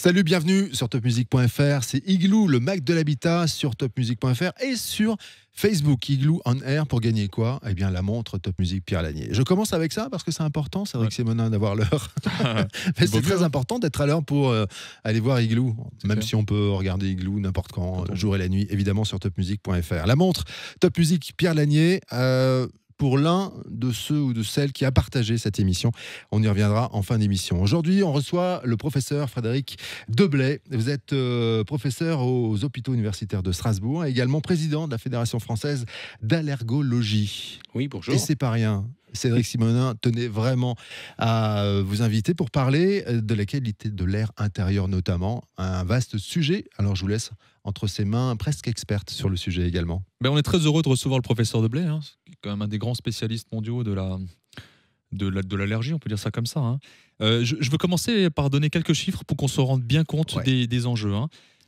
Salut, bienvenue sur topmusic.fr. C'est Igloo, le Mac de l'habitat sur topmusic.fr et sur Facebook. Igloo on Air pour gagner quoi? Eh bien, la montre Top Music Pierre Lanier. Je commence avec ça parce que c'est important, c'est vrai que Simonin d'avoir l'heure. Mais c'est très important d'être à l'heure pour aller voir Igloo, même si on peut regarder Igloo n'importe quand, jour et la nuit, évidemment sur topmusic.fr. La montre Top Music Pierre Lanier. Pour l'un de ceux ou de celles qui a partagé cette émission. On y reviendra en fin d'émission. Aujourd'hui, on reçoit le professeur Frédéric Deblay. Vous êtes professeur aux hôpitaux universitaires de Strasbourg et également président de la Fédération française d'allergologie. Oui, bonjour. Et c'est pas rien. Cédric Simonin tenait vraiment à vous inviter pour parler de la qualité de l'air intérieur notamment. Un vaste sujet. Alors je vous laisse entre ses mains presque expertes sur le sujet également. Ben, on est très heureux de recevoir le professeur Deblay, qui est quand même un des grands spécialistes mondiaux de l'allergie, on peut dire ça comme ça. Je veux commencer par donner quelques chiffres pour qu'on se rende bien compte des enjeux.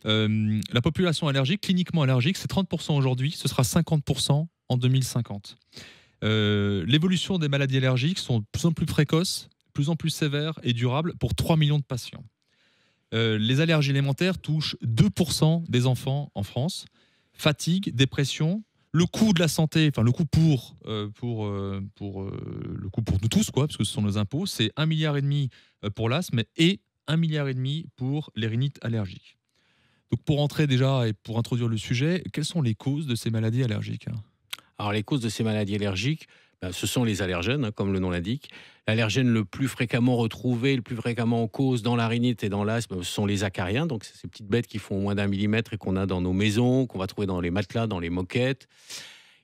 La population allergique, cliniquement allergique, c'est 30% aujourd'hui, ce sera 50% en 2050. L'évolution des maladies allergiques sont de plus en plus précoces, de plus en plus sévères et durables pour 3 millions de patients. Les allergies élémentaires touchent 2% des enfants en France. Fatigue, dépression, le coût de la santé, enfin le coût pour nous tous, parce que ce sont nos impôts, c'est 1,5 milliard pour l'asthme et 1,5 milliard pour les rhinites allergiques. Donc pour entrer déjà et pour introduire le sujet, quelles sont les causes de ces maladies allergiques ? Alors les causes de ces maladies allergiques, ce sont les allergènes, comme le nom l'indique. L'allergène le plus fréquemment retrouvé, le plus fréquemment en cause dans la rhinite et dans l'asthme, ce sont les acariens. Donc c'est ces petites bêtes qui font moins d'1 millimètre et qu'on a dans nos maisons, qu'on va trouver dans les matelas, dans les moquettes.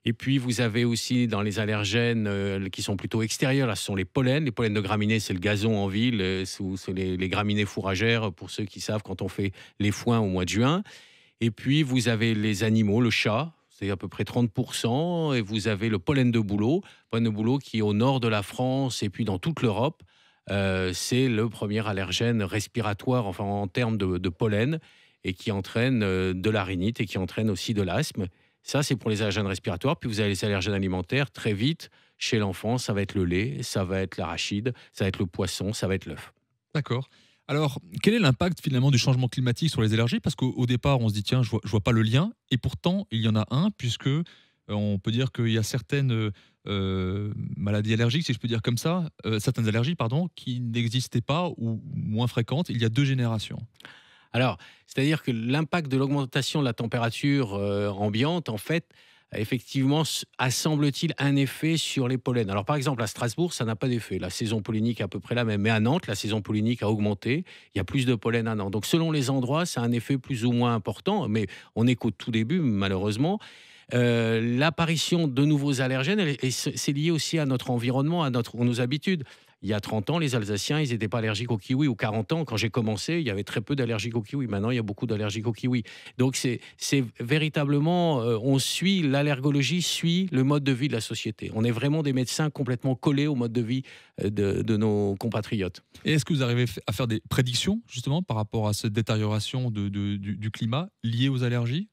Et puis vous avez aussi dans les allergènes qui sont plutôt extérieurs, là ce sont les pollens. Les pollens de graminées, c'est le gazon en ville, c'est les graminées fourragères, pour ceux qui savent, quand on fait les foins au mois de juin. Et puis vous avez les animaux, le chat, c'est à peu près 30%, et vous avez le pollen de bouleau qui est au nord de la France et puis dans toute l'Europe. C'est le premier allergène respiratoire, enfin en termes de pollen, et qui entraîne de la rhinite et qui entraîne aussi de l'asthme. Ça, c'est pour les allergènes respiratoires. Puis vous avez les allergènes alimentaires. Très vite, chez l'enfant, ça va être le lait, ça va être l'arachide, ça va être le poisson, ça va être l'œuf. D'accord. Alors, quel est l'impact finalement du changement climatique sur les allergies ? Parce qu'au départ, on se dit, tiens, je vois pas le lien. Et pourtant, il y en a un, puisque on peut dire qu'il y a certaines maladies allergiques, si je peux dire comme ça, certaines allergies, pardon, qui n'existaient pas ou moins fréquentes il y a 2 générations. Alors, c'est-à-dire que l'impact de l'augmentation de la température ambiante, en fait, effectivement, a, semble-t-il, un effet sur les pollens. Alors, par exemple, à Strasbourg, ça n'a pas d'effet. La saison pollinique est à peu près la même. Mais à Nantes, la saison pollinique a augmenté. Il y a plus de pollen à Nantes. Donc, selon les endroits, ça a un effet plus ou moins important. Mais on est qu'au tout début, malheureusement. L'apparition de nouveaux allergènes, c'est lié aussi à notre environnement, à nos habitudes. Il y a 30 ans, les Alsaciens, ils n'étaient pas allergiques au kiwi. Ou 40 ans, quand j'ai commencé, il y avait très peu d'allergiques au kiwi. Maintenant, il y a beaucoup d'allergiques au kiwi. Donc, c'est véritablement, l'allergologie suit le mode de vie de la société. On est vraiment des médecins complètement collés au mode de vie de nos compatriotes. Et est-ce que vous arrivez à faire des prédictions, justement, par rapport à cette détérioration du climat liée aux allergies ?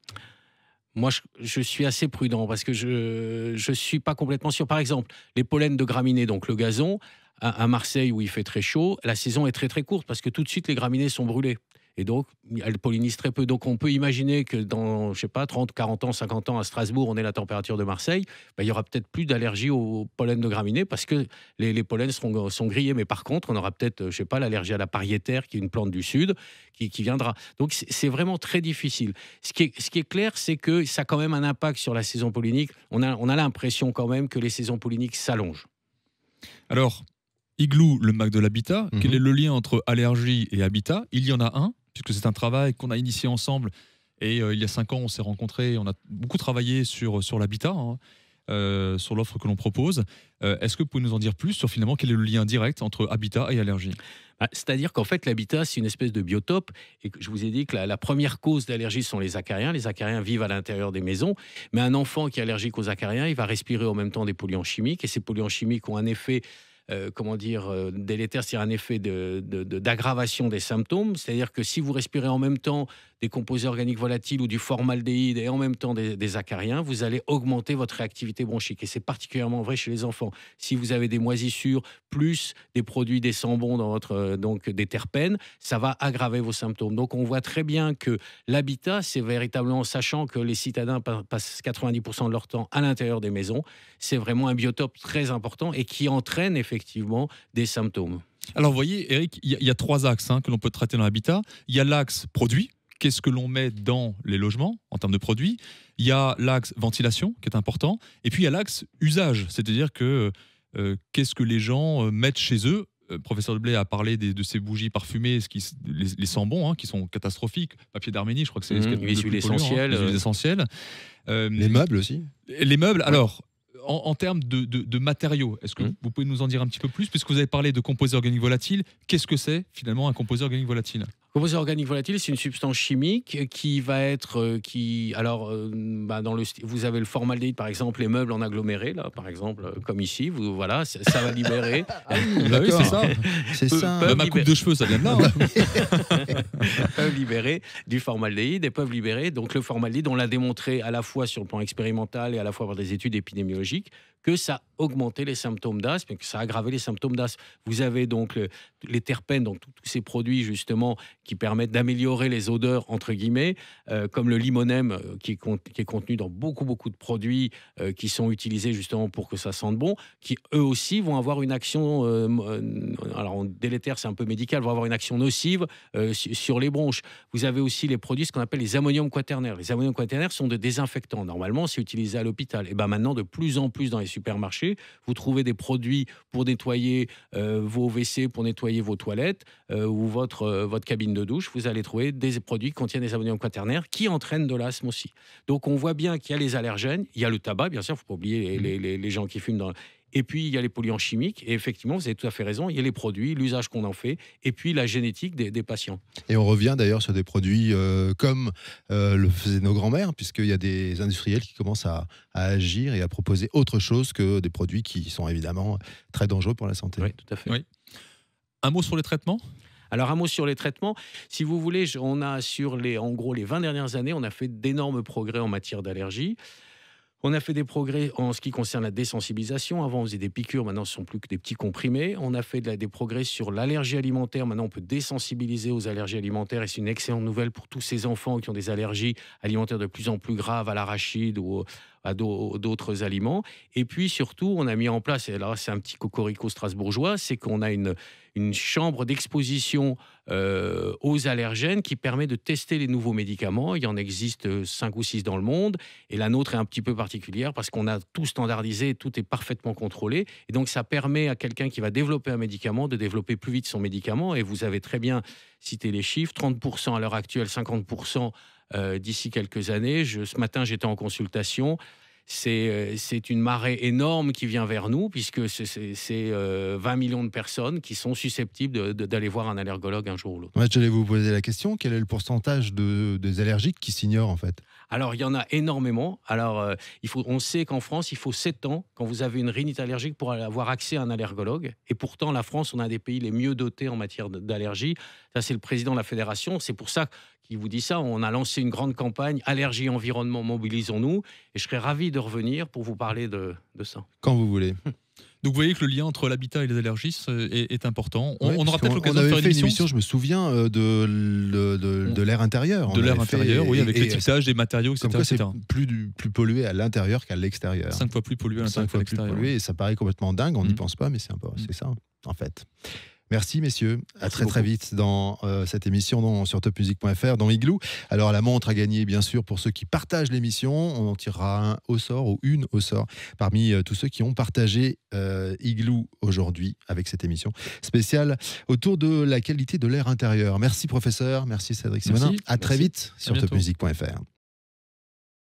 Moi, je suis assez prudent parce que je ne suis pas complètement sûr. Par exemple, les pollens de graminées, donc le gazon, à Marseille où il fait très chaud, la saison est très très courte parce que tout de suite les graminées sont brûlées. Et donc, elles pollinisent très peu. Donc, on peut imaginer que dans, 30, 40 ans, 50 ans, à Strasbourg, on est la température de Marseille, il y aura peut-être plus d'allergie au pollen de graminées parce que les pollens sont grillés. Mais par contre, on aura peut-être, l'allergie à la pariétaire, qui est une plante du Sud, qui viendra. Donc, c'est vraiment très difficile. Ce qui est clair, c'est que ça a quand même un impact sur la saison pollinique. On a l'impression quand même que les saisons polliniques s'allongent. Alors, Igloo, le Mac de l'habitat, quel est le lien entre allergie et habitat ? Il y en a un, puisque c'est un travail qu'on a initié ensemble. Et il y a 5 ans, on s'est rencontrés, on a beaucoup travaillé sur l'habitat, sur l'offre que l'on propose. Est-ce que vous pouvez nous en dire plus sur finalement quel est le lien direct entre habitat et allergie ? C'est-à-dire qu'en fait, l'habitat, c'est une espèce de biotope. Et je vous ai dit que la première cause d'allergie sont les acariens. Les acariens vivent à l'intérieur des maisons. Mais un enfant qui est allergique aux acariens, il va respirer en même temps des polluants chimiques. Et ces polluants chimiques ont un effet comment dire, délétère, c'est un effet d'aggravation des symptômes. C'est-à-dire que si vous respirez en même temps des composés organiques volatiles ou du formaldéhyde et en même temps des acariens, vous allez augmenter votre réactivité bronchique. Et c'est particulièrement vrai chez les enfants. Si vous avez des moisissures plus des produits des sambons dans votre, donc des terpènes, ça va aggraver vos symptômes. Donc on voit très bien que l'habitat, c'est véritablement, sachant que les citadins passent 90% de leur temps à l'intérieur des maisons, c'est vraiment un biotope très important et qui entraîne effectivement des symptômes. Alors vous voyez, Eric, il y a 3 axes que l'on peut traiter dans l'habitat. Il y a l'axe produit. Qu'est-ce que l'on met dans les logements en termes de produits? Il y a l'axe ventilation qui est important. Et puis il y a l'axe usage, c'est-à-dire que qu'est-ce que les gens mettent chez eux. Professeur Deblay a parlé de ces bougies parfumées, les sambons qui sont catastrophiques. Papier d'Arménie, je crois que c'est les huiles essentielles. Les huiles essentielles. Les meubles aussi. Les meubles, alors. En termes de matériaux, est-ce que vous pouvez nous en dire un petit peu plus? Puisque vous avez parlé de composés organiques volatiles, qu'est-ce que c'est finalement un composé organique volatile? Composé organique volatile, c'est une substance chimique qui va être, vous avez le formaldéhyde par exemple, les meubles en aggloméré là, par exemple, comme ici, voilà, ça va libérer. Oui, c'est ça. C'est ça. Même ma coupe de cheveux, ça vient de là. Peuvent libérer du formaldéhyde et peuvent libérer donc le formaldéhyde. On l'a démontré à la fois sur le plan expérimental et à la fois par des études épidémiologiques que ça augmentait les symptômes d'asthme et que ça aggravait les symptômes d'asthme. Vous avez donc les terpènes, donc tous ces produits justement qui permettent d'améliorer les odeurs, entre guillemets, comme le limonème qui est contenu dans beaucoup de produits qui sont utilisés justement pour que ça sente bon, qui eux aussi vont avoir une action, alors délétère c'est un peu médical, vont avoir une action nocive sur les bronches. Vous avez aussi les produits, ce qu'on appelle les ammonium quaternaires. Les ammonium quaternaires sont des désinfectants. Normalement, c'est utilisé à l'hôpital. Et bien maintenant, de plus en plus dans les supermarchés, vous trouvez des produits pour nettoyer vos WC, pour nettoyer vos toilettes ou votre cabine de douche. Vous allez trouver des produits qui contiennent des ammonium quaternaires qui entraînent de l'asthme aussi. Donc on voit bien qu'il y a les allergènes, il y a le tabac, bien sûr, il ne faut pas oublier les gens qui fument et puis, il y a les polluants chimiques. Et effectivement, vous avez tout à fait raison, il y a les produits, l'usage qu'on en fait, et puis la génétique des patients. Et on revient d'ailleurs sur des produits comme le faisaient nos grands-mères, puisqu'il y a des industriels qui commencent à agir et à proposer autre chose que des produits qui sont évidemment très dangereux pour la santé. Oui, tout à fait. Oui. Un mot sur les traitements ? Alors, un mot sur les traitements. Si vous voulez, on a en gros, les 20 dernières années, on a fait d'énormes progrès en matière d'allergie. On a fait des progrès en ce qui concerne la désensibilisation. Avant, on faisait des piqûres. Maintenant, ce ne sont plus que des petits comprimés. On a fait des progrès sur l'allergie alimentaire. Maintenant, on peut désensibiliser aux allergies alimentaires. Et c'est une excellente nouvelle pour tous ces enfants qui ont des allergies alimentaires de plus en plus graves à l'arachide ou à d'autres aliments. Et puis, surtout, on a mis en place, et là, c'est un petit cocorico strasbourgeois, c'est qu'on a une chambre d'exposition aux allergènes qui permet de tester les nouveaux médicaments. Il y en existe 5 ou 6 dans le monde. Et la nôtre est un petit peu particulière parce qu'on a tout standardisé, tout est parfaitement contrôlé. Et donc, ça permet à quelqu'un qui va développer un médicament de développer plus vite son médicament. Et vous avez très bien cité les chiffres, 30% à l'heure actuelle, 50% d'ici quelques années. Ce matin, j'étais en consultation. C'est une marée énorme qui vient vers nous, puisque c'est 20 millions de personnes qui sont susceptibles d'aller voir un allergologue un jour ou l'autre. Ouais, j'allais vous poser la question, quel est le pourcentage des allergiques qui s'ignorent en fait? Alors, il y en a énormément. Alors, on sait qu'en France, il faut 7 ans quand vous avez une rhinite allergique pour avoir accès à un allergologue. Et pourtant, la France, on a des pays les mieux dotés en matière d'allergie. Ça, c'est le président de la fédération. C'est pour ça qu'il vous dit ça. On a lancé une grande campagne Allergie, environnement, mobilisons-nous. Et je serais ravi de revenir pour vous parler de ça. Quand vous voulez. Donc vous voyez que le lien entre l'habitat et les allergies est important. Ouais, on aura peut-être l'occasion de faire une émission, je me souviens, de l'air intérieur. De l'air intérieur, oui, avec l'étiquetage des matériaux, etc. Comme quoi, c'est plus pollué à l'intérieur qu'à l'extérieur. 5 fois plus pollué à l'intérieur qu'à l'extérieur. Et ça paraît complètement dingue, on n'y pense pas, mais c'est ça, en fait. Merci messieurs, à très vite dans cette émission sur topmusic.fr, dans Igloo. Alors la montre à gagner bien sûr pour ceux qui partagent l'émission, on en tirera un au sort ou une au sort parmi tous ceux qui ont partagé Igloo aujourd'hui avec cette émission spéciale autour de la qualité de l'air intérieur. Merci professeur, merci Cédric Simonin, à très vite sur topmusic.fr.